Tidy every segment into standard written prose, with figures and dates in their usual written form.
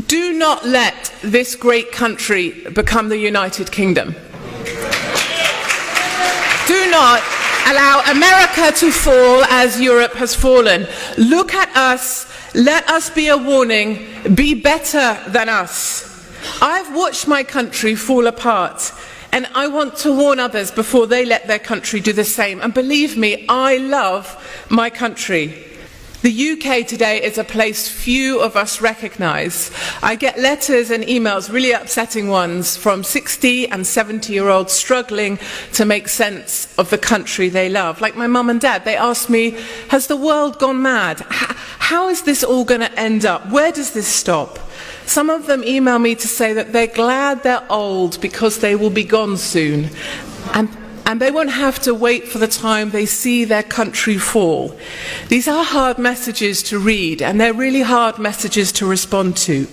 Do not let this great country become the United Kingdom. Do not allow America to fall as Europe has fallen. Look at us. Let us be a warning. Be better than us. I've watched my country fall apart, and I want to warn others before they let their country do the same. And believe me, I love my country. The UK today is a place few of us recognise. I get letters and emails, really upsetting ones, from 60 and 70-year-olds struggling to make sense of the country they love. Like my mum and dad, they ask me, has the world gone mad? How is this all going to end up? Where does this stop? Some of them email me to say that they're glad they're old because they will be gone soon. And they won't have to wait for the time they see their country fall. These are hard messages to read, and they're really hard messages to respond to.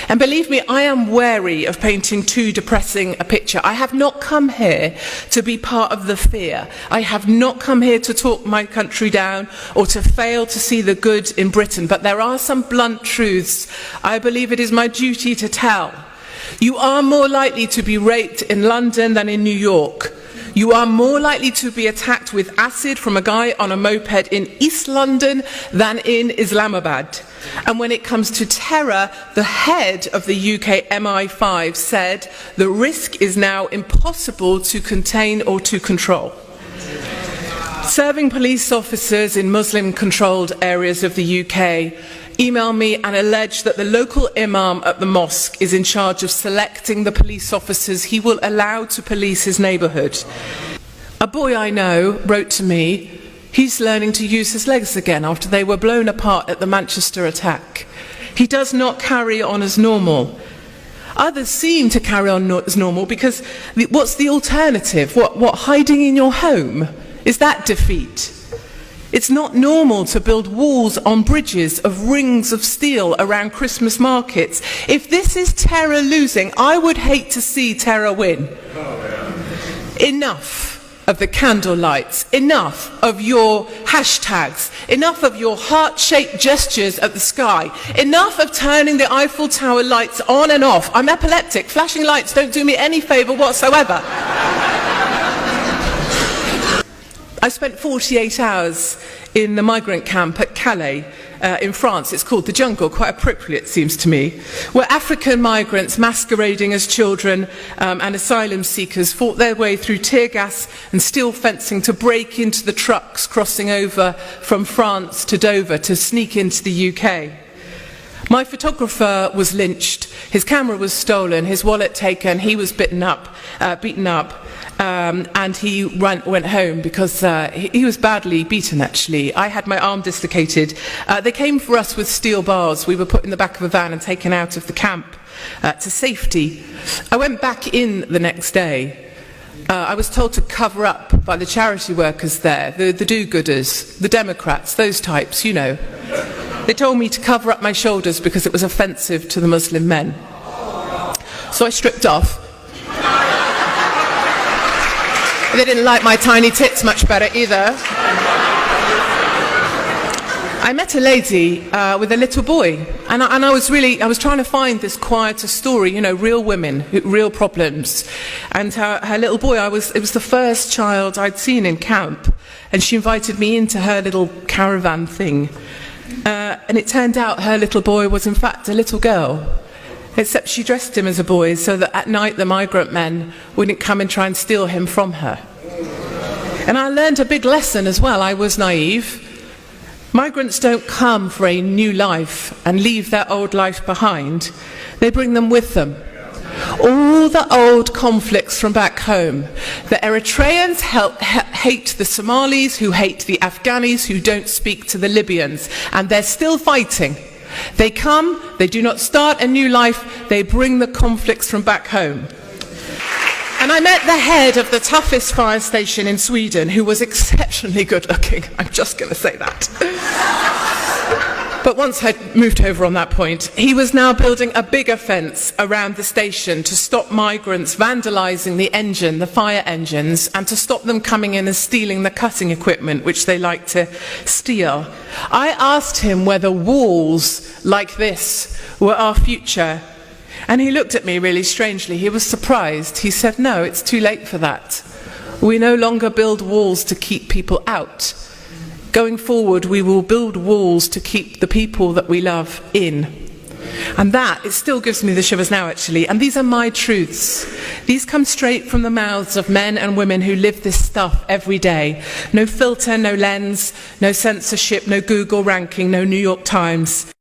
And believe me, I am wary of painting too depressing a picture. I have not come here to be part of the fear. I have not come here to talk my country down or to fail to see the good in Britain. But there are some blunt truths I believe it is my duty to tell. You are more likely to be raped in London than in New York. You are more likely to be attacked with acid from a guy on a moped in East London than in Islamabad. And when it comes to terror, the head of the UK MI5 said the risk is now impossible to contain or to control. Serving police officers in Muslim-controlled areas of the UK email me and allege that the local imam at the mosque is in charge of selecting the police officers he will allow to police his neighbourhood. A boy I know wrote to me, he's learning to use his legs again after they were blown apart at the Manchester attack. He does not carry on as normal. Others seem to carry on as normal because what's the alternative? What, hiding in your home? Is that defeat? It's not normal to build walls on bridges of rings of steel around Christmas markets. If this is terror losing, I would hate to see terror win. Enough of the candle lights, enough of your hashtags, enough of your heart-shaped gestures at the sky, enough of turning the Eiffel Tower lights on and off. I'm epileptic. Flashing lights don't do me any favour whatsoever. I spent 48 hours in the migrant camp at Calais in France. It's called the jungle, quite appropriate it seems to me, where African migrants masquerading as children and asylum seekers fought their way through tear gas and steel fencing to break into the trucks crossing over from France to Dover to sneak into the UK. My photographer was lynched, his camera was stolen, his wallet taken, he was beaten up, and he went home because he was badly beaten actually. I had my arm dislocated. They came for us with steel bars. We were put in the back of a van and taken out of the camp to safety. I went back in the next day. I was told to cover up by the charity workers there, the do-gooders, the Democrats, those types, you know. They told me to cover up my shoulders because it was offensive to the Muslim men. So I stripped off. They didn't like my tiny tits much better either. I met a lady with a little boy, and I was trying to find this quieter story, you know, real women, real problems. And her little boy, it was the first child I'd seen in camp, and she invited me into her little caravan thing. And it turned out her little boy was in fact a little girl, except she dressed him as a boy so that at night the migrant men wouldn't come and try and steal him from her. And I learned a big lesson as well. I was naive. Migrants don't come for a new life and leave their old life behind. They bring them with them. All the old conflicts from back home. The Eritreans hate the Somalis, who hate the Afghanis, who don't speak to the Libyans, and they're still fighting. They come, they do not start a new life, they bring the conflicts from back home. And I met the head of the toughest fire station in Sweden, who was exceptionally good looking. I'm just going to say that. But once I'd moved over on that point, he was now building a bigger fence around the station to stop migrants vandalising the engine, the fire engines, and to stop them coming in and stealing the cutting equipment, which they like to steal. I asked him whether walls like this were our future, and he looked at me really strangely. He was surprised. He said, "No, it's too late for that. We no longer build walls to keep people out. Going forward, we will build walls to keep the people that we love in." And that, it still gives me the shivers now actually, and these are my truths. These come straight from the mouths of men and women who live this stuff every day. No filter, no lens, no censorship, no Google ranking, no New York Times.